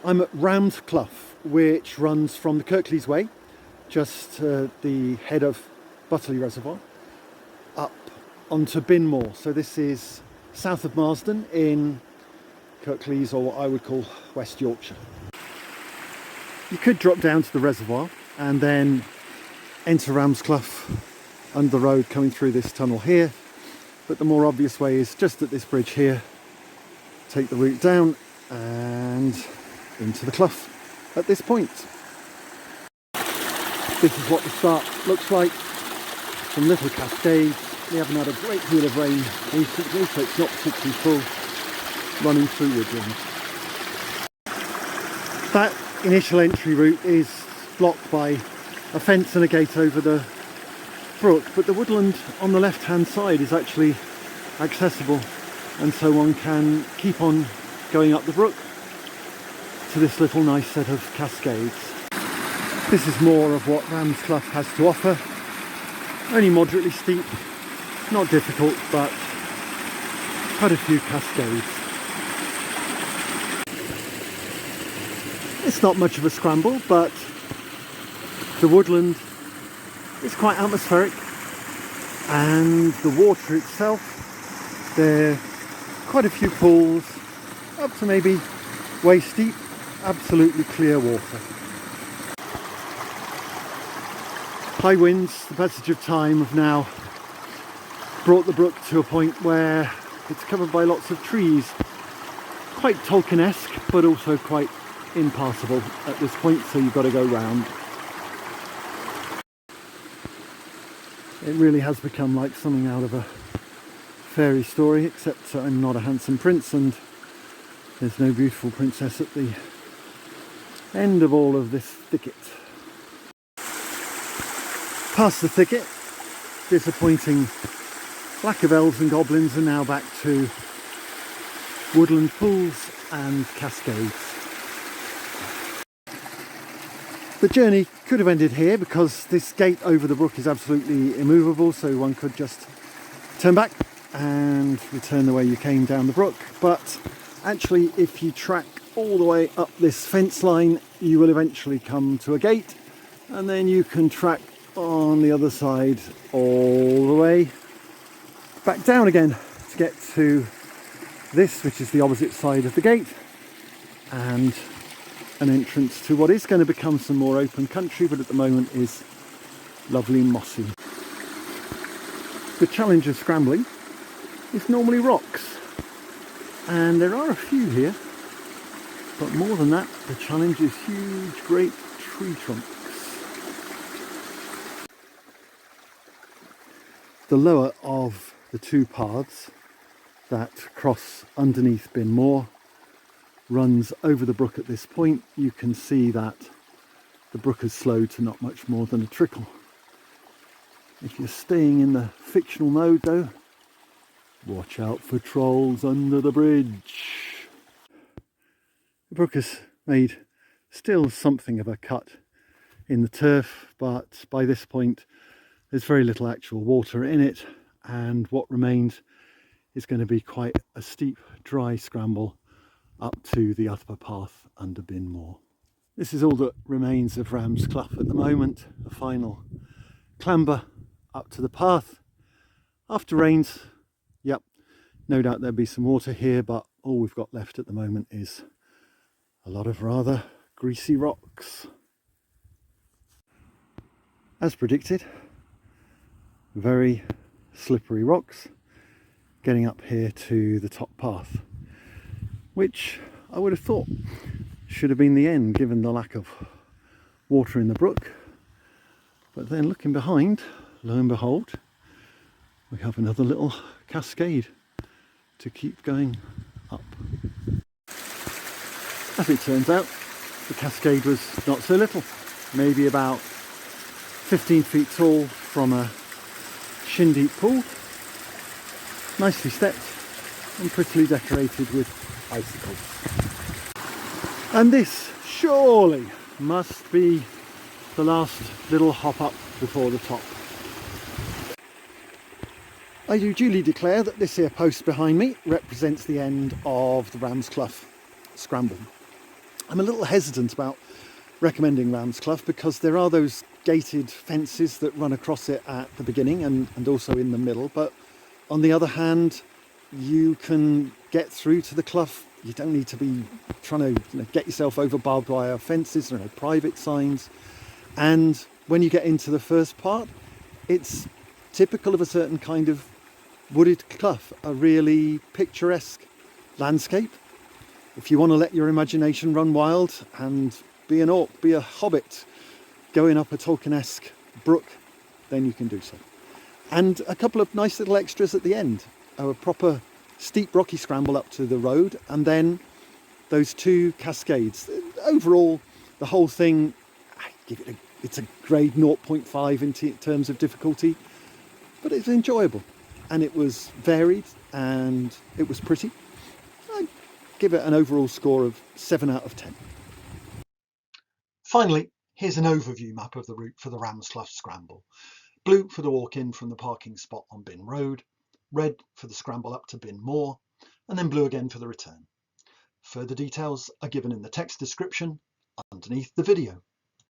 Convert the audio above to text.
I'm at Clough, which runs from the Kirklees Way, just the head of Butterley Reservoir, up onto Binn Road. So this is south of Marsden in Kirklees, or what I would call West Yorkshire. You could drop down to the reservoir and then enter Clough under the road coming through this tunnel here, but the more obvious way is just at this bridge here, take the route down and into the Clough at this point. This is what the start looks like. Some little cascades. We haven't had a great deal of rain recently, so it's not particularly full, running through woodland. That initial entry route is blocked by a fence and a gate over the brook, but the woodland on the left hand side is actually accessible, and so one can keep on going up the brook to this little nice set of cascades. This is more of what Clough has to offer. Only moderately steep, not difficult, but quite a few cascades. It's not much of a scramble, but the woodland is quite atmospheric, and the water itself, there are quite a few pools, up to maybe waist deep, absolutely clear water. High winds, the passage of time, have now brought the brook to a point where it's covered by lots of trees. Quite Tolkien-esque, but also quite impassable at this point, so you've got to go round. It really has become like something out of a fairy story, except I'm not a handsome prince and there's no beautiful princess at the end of all of this thicket. Past the thicket, disappointing lack of elves and goblins, and now back to woodland pools and cascades. The journey could have ended here because this gate over the brook is absolutely immovable, so one could just turn back and return the way you came down the brook. But actually, if you track all the way up this fence line, you will eventually come to a gate, and then you can track on the other side all the way back down again to get to this, which is the opposite side of the gate, and an entrance to what is going to become some more open country, but at the moment is lovely mossy. The challenge of scrambling is normally rocks, and there are a few here, but more than that, the challenge is huge, great tree trunks. The lower of the two paths that cross underneath Binn Moor runs over the brook at this point. You can see that the brook has slowed to not much more than a trickle. If you're staying in the fictional mode though, watch out for trolls under the bridge. The brook has made still something of a cut in the turf, but by this point there's very little actual water in it, and what remains is going to be quite a steep, dry scramble up to the upper path under Binn Moor. This is all that remains of Clough at the moment, a final clamber up to the path. After rains, yep, no doubt there'll be some water here, but all we've got left at the moment is a lot of rather greasy rocks. As predicted, very slippery rocks getting up here to the top path, which I would have thought should have been the end given the lack of water in the brook. But then looking behind, lo and behold, we have another little cascade to keep going up. As it turns out, the cascade was not so little, maybe about 15 feet tall from a shin-deep pool, nicely stepped and prettily decorated with icicles. And this surely must be the last little hop up before the top. I do duly declare that this here post behind me represents the end of the Clough scramble. I'm a little hesitant about recommending Clough because there are those gated fences that run across it at the beginning and also in the middle, but on the other hand you can get through to the Clough. You don't need to be trying to get yourself over barbed wire fences or private signs. And when you get into the first part, it's typical of a certain kind of wooded Clough, a really picturesque landscape. If you want to let your imagination run wild and be an orc, be a hobbit going up a Tolkien-esque brook, then you can do so. And a couple of nice little extras at the end. A proper steep rocky scramble up to the road, and then those 2 cascades. Overall, the whole thing, it's a grade 0.5 in terms of difficulty, but it's enjoyable and it was varied and it was pretty. I'd give it an overall score of 7 out of 10. Finally, here's an overview map of the route for the Clough Scramble. Blue for the walk-in from the parking spot on Binn Road, red for the scramble up to Binn Moor, and then blue again for the return. Further details are given in the text description underneath the video.